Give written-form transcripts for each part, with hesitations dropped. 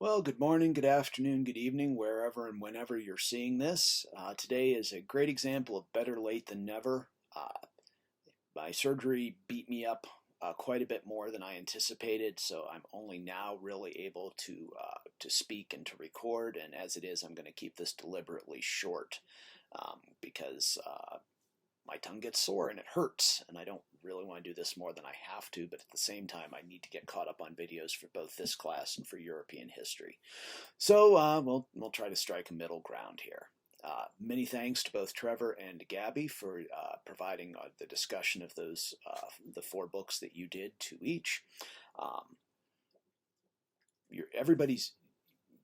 Well, good morning, good afternoon, good evening, wherever and whenever you're seeing this. Today is a great example of better late than never. My surgery beat me up quite a bit more than I anticipated, so I'm only now really able to speak and to record. And as it is, I'm going to keep this deliberately short because my tongue gets sore and it hurts, and I don't really want to do this more than I have to, but at the same time I need to get caught up on videos for both this class and for European history. So we'll try to strike a middle ground here. Many thanks to both Trevor and Gabby for providing the discussion of those the four books that you did, two each. Um, everybody's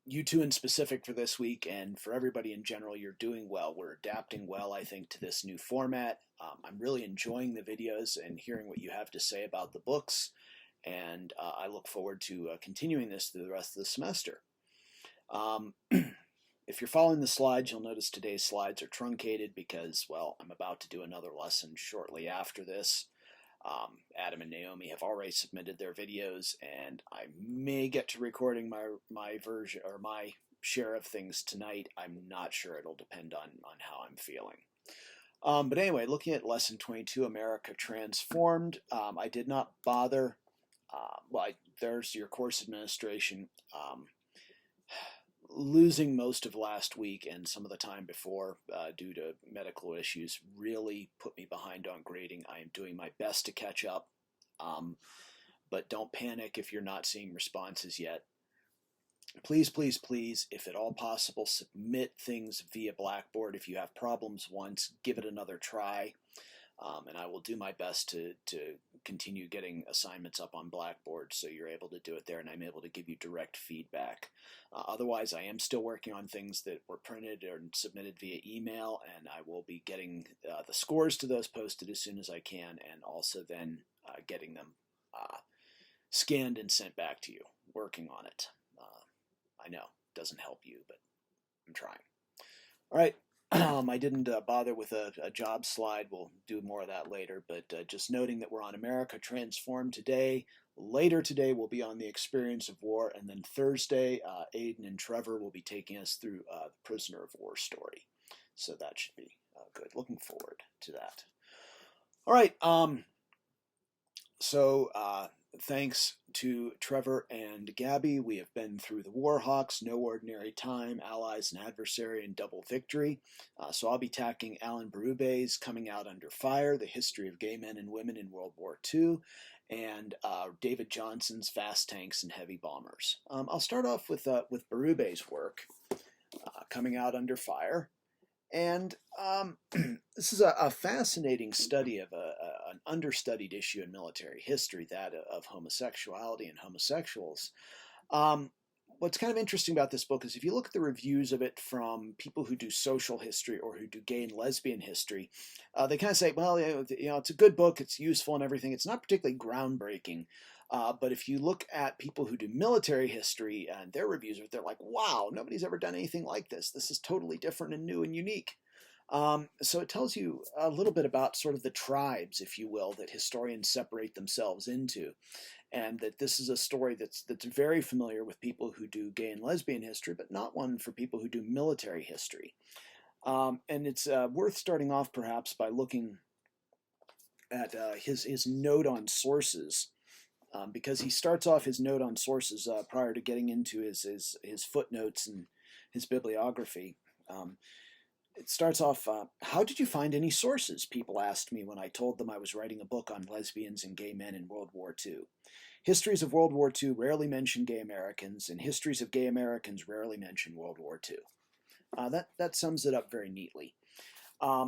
you two in specific for this week, and for everybody in general, you're doing well. We're adapting well, I think, to this new format. I'm really enjoying the videos and hearing what you have to say about the books, and I look forward to continuing this through the rest of the semester. If you're following the slides, you'll notice today's slides are truncated because, well, I'm about to do another lesson shortly after this. Adam and Naomi have already submitted their videos, and I may get to recording my version or my share of things tonight. I'm not sure. It'll depend on how I'm feeling. But anyway, looking at lesson 22, America Transformed, I did not bother. There's your course administration. Losing most of last week and some of the time before due to medical issues really put me behind on grading. I am doing my best to catch up, but don't panic if you're not seeing responses yet. Please, please, please, if at all possible, submit things via Blackboard. If you have problems once, give it another try. And I will do my best to continue getting assignments up on Blackboard so you're able to do it there and I'm able to give you direct feedback. Otherwise, I am still working on things that were printed or submitted via email, and I will be getting the scores to those posted as soon as I can, and also then getting them scanned and sent back to you. Working on it. I know, it doesn't help you, but I'm trying. All right. I didn't bother with a job slide. We'll do more of that later, but just noting that we're on America Transformed today. Later today, we'll be on the experience of war, and then Thursday, Aiden and Trevor will be taking us through the prisoner of war story. So that should be good. Looking forward to that. All right. Thanks to Trevor and Gabby. We have been through the Warhawks, No Ordinary Time, Allies and Adversary, and Double Victory. So I'll be tackling Alan Berube's Coming Out Under Fire, The History of Gay Men and Women in World War II, and David Johnson's Fast Tanks and Heavy Bombers. I'll start off with Berube's work, Coming Out Under Fire. And this is a fascinating study of an understudied issue in military history, that of homosexuality and homosexuals. What's kind of interesting about this book is if you look at the reviews of it from people who do social history or who do gay and lesbian history, they kind of say, well, it's a good book, it's useful and everything. It's not particularly groundbreaking. But if you look at people who do military history and their reviews, they're like, wow, nobody's ever done anything like this. This is totally different and new and unique. So it tells you a little bit about sort of the tribes, if you will, that historians separate themselves into. And that this is a story that's very familiar with people who do gay and lesbian history, but not one for people who do military history. And it's worth starting off perhaps by looking at his note on sources. Because he starts off his note on sources prior to getting into his footnotes and his bibliography. It starts off, how did you find any sources? People asked me when I told them I was writing a book on lesbians and gay men in World War II. Histories of World War II rarely mention gay Americans, and histories of gay Americans rarely mention World War II. That sums it up very neatly.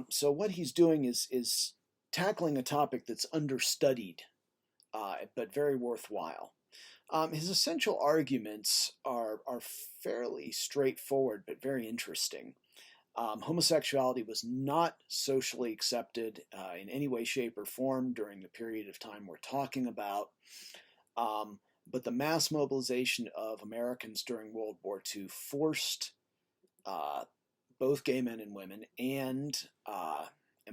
So what he's doing is tackling a topic that's understudied, but very worthwhile. His essential arguments are fairly straightforward, but very interesting. Homosexuality was not socially accepted in any way, shape, or form during the period of time we're talking about. But the mass mobilization of Americans during World War II forced both gay men and women, and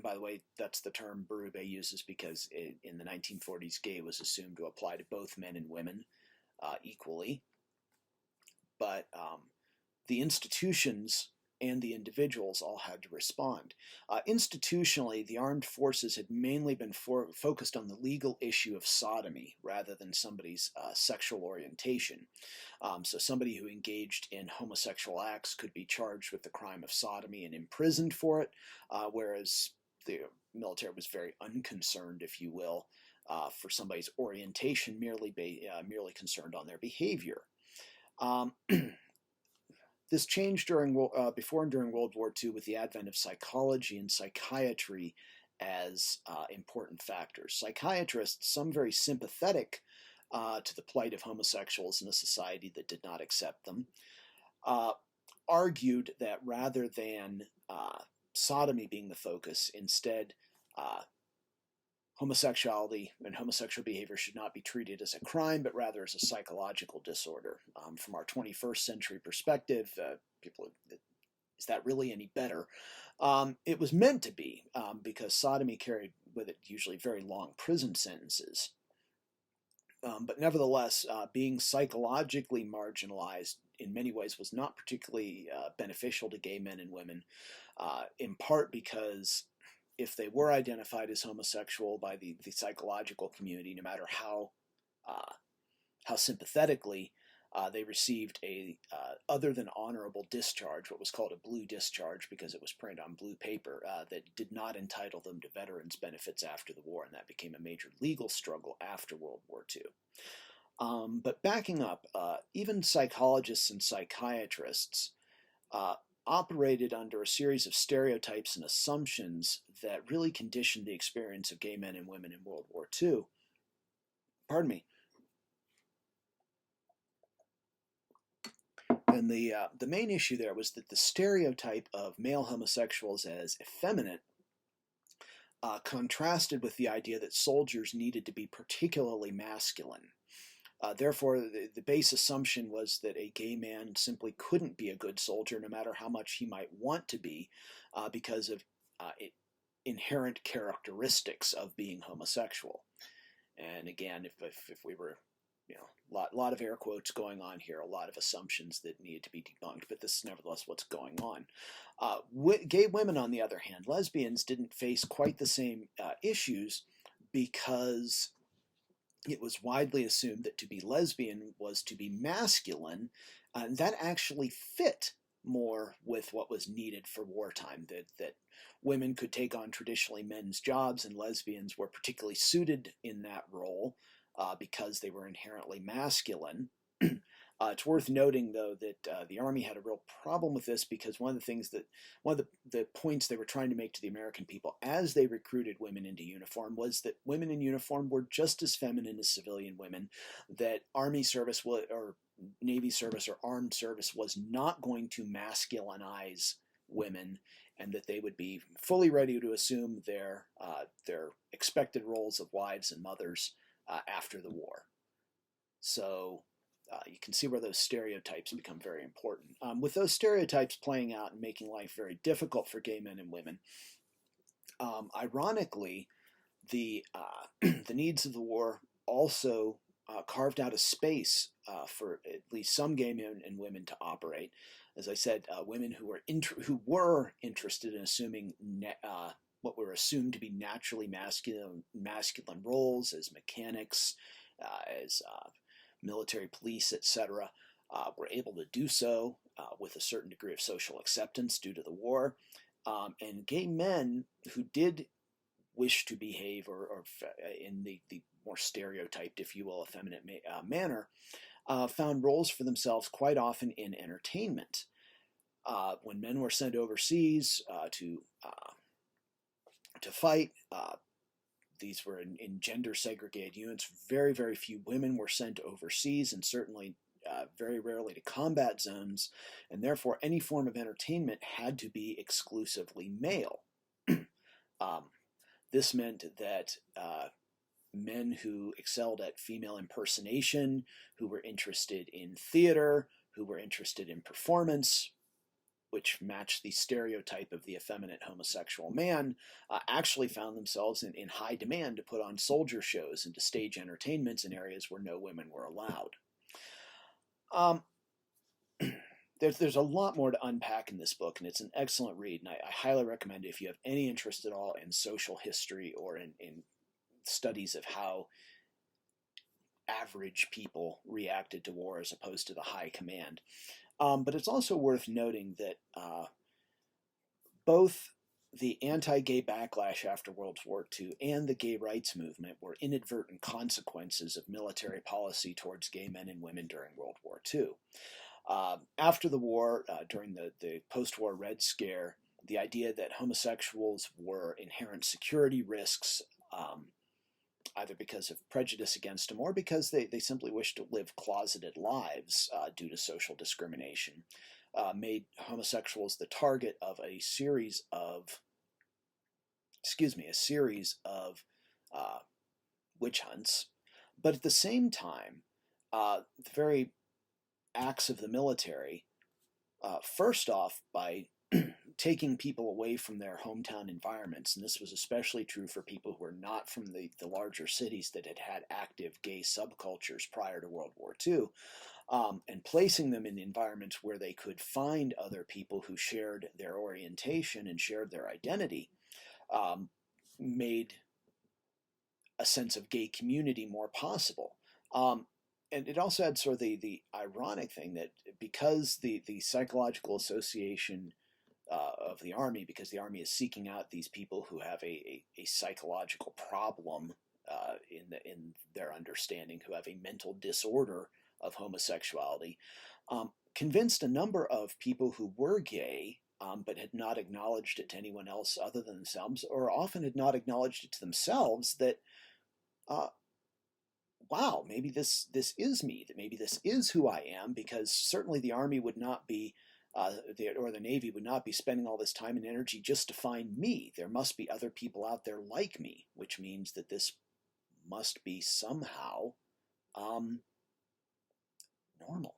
by the way, that's the term Berube uses because in the 1940s, gay was assumed to apply to both men and women equally. but the institutions and the individuals all had to respond. Institutionally, the armed forces had mainly been focused on the legal issue of sodomy rather than somebody's sexual orientation. So somebody who engaged in homosexual acts could be charged with the crime of sodomy and imprisoned for it, whereas the military was very unconcerned, if you will, for somebody's orientation, merely concerned on their behavior. This changed before and during World War II with the advent of psychology and psychiatry as important factors. Psychiatrists, some very sympathetic to the plight of homosexuals in a society that did not accept them, argued that rather than sodomy being the focus, instead homosexuality and homosexual behavior should not be treated as a crime, but rather as a psychological disorder. From our 21st century perspective, is that really any better? It was meant to be, because sodomy carried with it usually very long prison sentences. But nevertheless, being psychologically marginalized in many ways was not particularly beneficial to gay men and women, in part because if they were identified as homosexual by the psychological community, no matter how sympathetically, they received a other than honorable discharge, what was called a blue discharge, because it was printed on blue paper, that did not entitle them to veterans benefits after the war, and that became a major legal struggle after World War II. But backing up, even psychologists and psychiatrists operated under a series of stereotypes and assumptions that really conditioned the experience of gay men and women in World War II. Pardon me. And the main issue there was that the stereotype of male homosexuals as effeminate contrasted with the idea that soldiers needed to be particularly masculine. Therefore, the base assumption was that a gay man simply couldn't be a good soldier, no matter how much he might want to be, because of inherent characteristics of being homosexual. And again, if we were, lot of air quotes going on here, a lot of assumptions that needed to be debunked, but this is nevertheless what's going on. Gay women, on the other hand, lesbians, didn't face quite the same issues, because it was widely assumed that to be lesbian was to be masculine, and that actually fit more with what was needed for wartime, that women could take on traditionally men's jobs, and lesbians were particularly suited in that role because they were inherently masculine. It's worth noting, though, that the Army had a real problem with this, because one of the points they were trying to make to the American people as they recruited women into uniform was that women in uniform were just as feminine as civilian women, that Army service or Navy service or armed service was not going to masculinize women, and that they would be fully ready to assume their expected roles of wives and mothers after the war. So you can see where those stereotypes become very important. With those stereotypes playing out and making life very difficult for gay men and women, ironically, the needs of the war also carved out a space for at least some gay men and women to operate. As I said, women who were interested in assuming what were assumed to be naturally masculine roles as mechanics, as military police, etc., were able to do so with a certain degree of social acceptance due to the war. And gay men who did wish to behave or in the more stereotyped, if you will, effeminate manner, found roles for themselves quite often in entertainment. When men were sent overseas to fight, these were in gender-segregated units. Very, very few women were sent overseas, and certainly very rarely to combat zones, and therefore any form of entertainment had to be exclusively male. This meant that men who excelled at female impersonation, who were interested in theater, who were interested in performance, which matched the stereotype of the effeminate homosexual man, actually found themselves in high demand to put on soldier shows and to stage entertainments in areas where no women were allowed. there's a lot more to unpack in this book, and it's an excellent read, and I highly recommend it if you have any interest at all in social history or in studies of how average people reacted to war as opposed to the high command. But it's also worth noting that both the anti-gay backlash after World War II and the gay rights movement were inadvertent consequences of military policy towards gay men and women during World War II. After the war, during the post-war Red Scare, the idea that homosexuals were inherent security risks, either because of prejudice against them or because they simply wished to live closeted lives due to social discrimination, made homosexuals the target of a series of witch hunts. But at the same time, the very acts of the military, first off, by taking people away from their hometown environments, and this was especially true for people who were not from the larger cities that had had active gay subcultures prior to World War II, and placing them in environments where they could find other people who shared their orientation and shared their identity, made a sense of gay community more possible. And it also had sort of the ironic thing that because the psychological association of the Army, because the Army is seeking out these people who have a psychological problem in their understanding, who have a mental disorder of homosexuality, convinced a number of people who were gay but had not acknowledged it to anyone else other than themselves, or often had not acknowledged it to themselves, that wow, maybe this is me, that maybe this is who I am, because certainly the Army would not be, or the Navy would not be spending all this time and energy just to find me. There must be other people out there like me, which means that this must be somehow normal.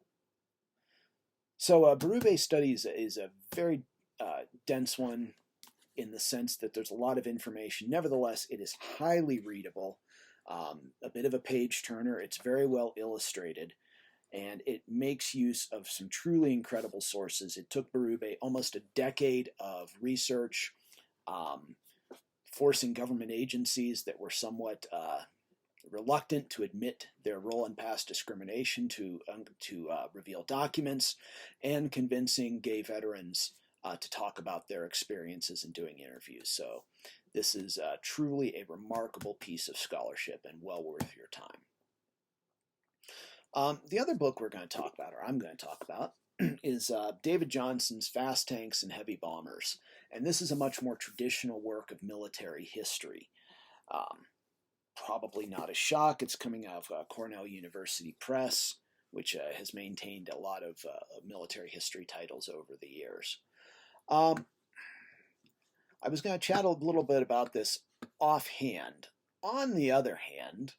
So Berube's study is a very dense one in the sense that there's a lot of information. Nevertheless, it is highly readable, a bit of a page turner. It's very well illustrated, and it makes use of some truly incredible sources. It took Berube almost a decade of research, forcing government agencies that were somewhat reluctant to admit their role in past discrimination to reveal documents, and convincing gay veterans to talk about their experiences in doing interviews. So this is truly a remarkable piece of scholarship and well worth your time. The other book we're going to talk about, or I'm going to talk about, is David Johnson's Fast Tanks and Heavy Bombers. And this is a much more traditional work of military history. Probably not a shock. It's coming out of Cornell University Press, which has maintained a lot of military history titles over the years. I was going to chat a little bit about this offhand. On the other hand,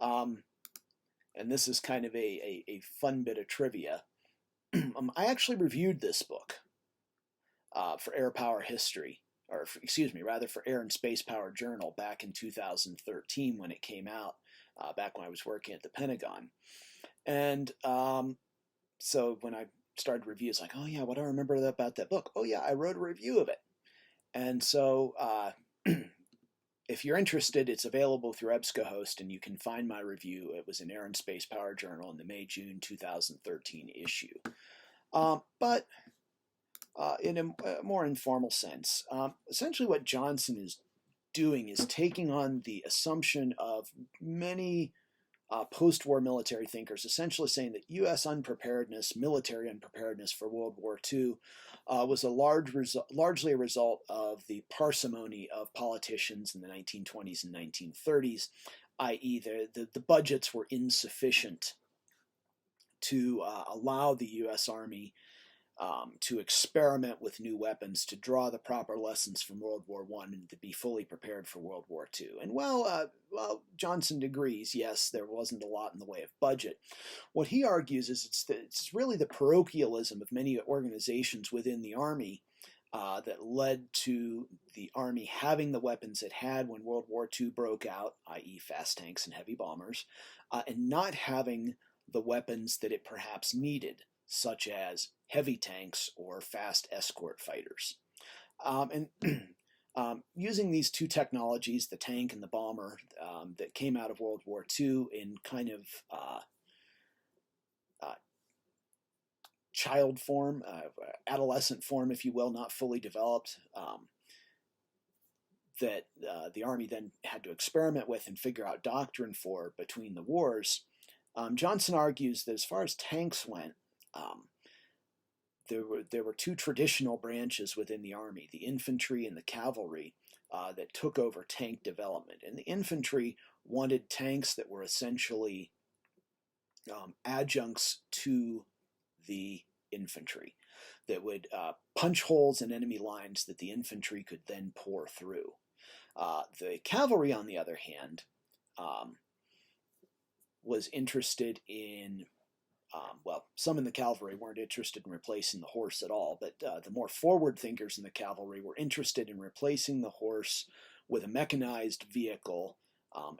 and this is kind of a fun bit of trivia, I actually reviewed this book for Air Power History, or for Air and Space Power Journal back in 2013 when it came out, back when I was working at the Pentagon. And so when I started reviews, like, oh yeah, what do I remember about that book? Oh yeah, I wrote a review of it. And so if you're interested, it's available through EBSCOhost, and you can find my review. It was in Air and Space Power Journal in the May-June 2013 issue. But in a more informal sense, essentially what Johnson is doing is taking on the assumption of many post-war military thinkers, essentially saying that U.S. unpreparedness, military unpreparedness for World War II, was largely a result of the parsimony of politicians in the 1920s and 1930s, i.e. the budgets were insufficient to allow the U.S. Army to experiment with new weapons, to draw the proper lessons from World War I, and to be fully prepared for World War II. And while Johnson agrees, yes, there wasn't a lot in the way of budget, what he argues is it's really the parochialism of many organizations within the Army that led to the Army having the weapons it had when World War II broke out, i.e. fast tanks and heavy bombers, and not having the weapons that it perhaps needed, such as heavy tanks or fast escort fighters. And using these two technologies, the tank and the bomber, that came out of World War II in kind of child form, adolescent form, if you will, not fully developed, that the Army then had to experiment with and figure out doctrine for between the wars. Johnson argues that as far as tanks went, there were two traditional branches within the Army, the infantry and the cavalry, that took over tank development. And the infantry wanted tanks that were essentially adjuncts to the infantry, that would punch holes in enemy lines that the infantry could then pour through. The cavalry, on the other hand, was interested in, well, some in the cavalry weren't interested in replacing the horse at all, but the more forward thinkers in the cavalry were interested in replacing the horse with a mechanized vehicle,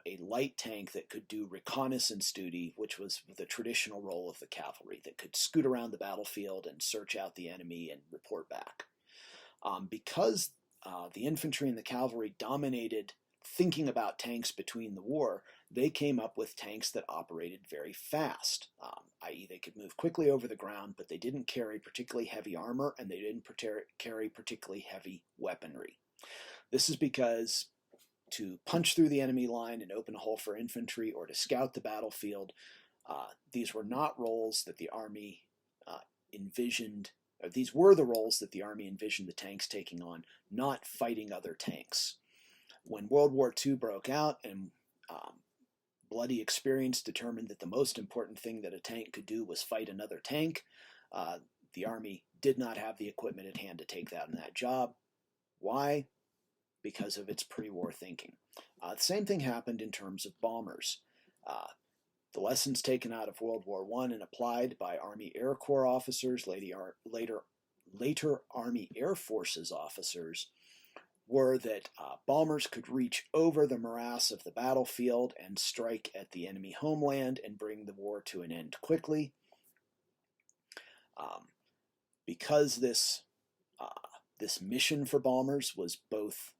a light tank that could do reconnaissance duty, which was the traditional role of the cavalry, that could scoot around the battlefield and search out the enemy and report back. Because the infantry and the cavalry dominated thinking about tanks between the war, they came up with tanks that operated very fast, i.e. they could move quickly over the ground, but they didn't carry particularly heavy armor and they didn't carry particularly heavy weaponry. This is because to punch through the enemy line and open a hole for infantry, or to scout the battlefield, these were not roles that the Army envisioned. These were the roles that the Army envisioned the tanks taking on, not fighting other tanks. When World War II broke out and bloody experience determined that the most important thing that a tank could do was fight another tank, the Army did not have the equipment at hand to take that on that job. Why? Because of its pre-war thinking. The same thing happened in terms of bombers. The lessons taken out of World War I and applied by Army Air Corps officers, later Army Air Forces officers, were that bombers could reach over the morass of the battlefield and strike at the enemy homeland and bring the war to an end quickly. Because this mission for bombers was both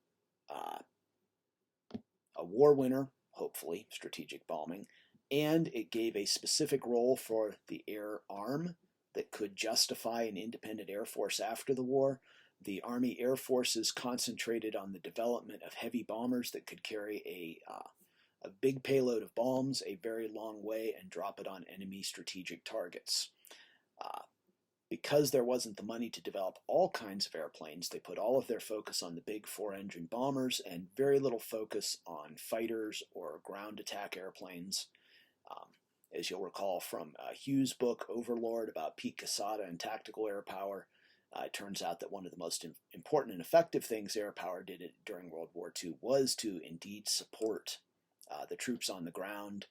a war winner, hopefully, strategic bombing, and it gave a specific role for the air arm that could justify an independent air force after the war. The Army Air Forces concentrated on the development of heavy bombers that could carry a big payload of bombs a very long way and drop it on enemy strategic targets. Because there wasn't the money to develop all kinds of airplanes, they put all of their focus on the big four-engine bombers and very little focus on fighters or ground attack airplanes. As you'll recall from Hughes' book, Overlord, about Pete Casada and tactical air power, it turns out that one of the most important and effective things air power did during World War II was to indeed support the troops on the ground,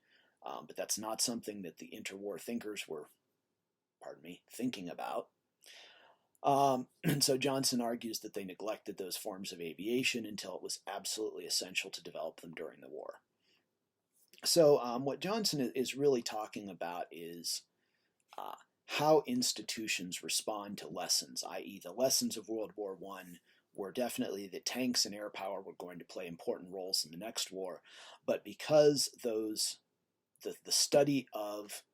but that's not something that the interwar thinkers were thinking about. And so Johnson argues that they neglected those forms of aviation until it was absolutely essential to develop them during the war. So what Johnson is really talking about is how institutions respond to lessons, i.e. the lessons of World War I were definitely that tanks and air power were going to play important roles in the next war, but because the study of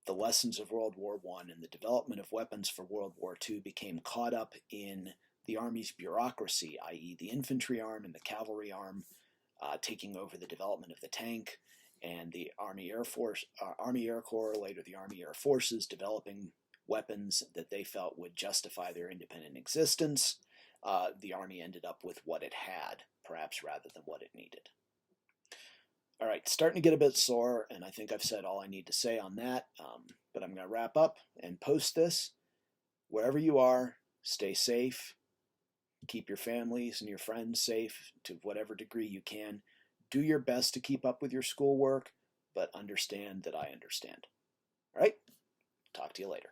the lessons of World War I and the development of weapons for World War II became caught up in the Army's bureaucracy, i.e. the infantry arm and the cavalry arm taking over the development of the tank, and the Army Air Corps, later the Army Air Forces, developing weapons that they felt would justify their independent existence. The Army ended up with what it had, perhaps rather than what it needed. All right, starting to get a bit sore, and I think I've said all I need to say on that, but I'm going to wrap up and post this. Wherever you are, stay safe. Keep your families and your friends safe to whatever degree you can. Do your best to keep up with your schoolwork, but understand that I understand. All right, talk to you later.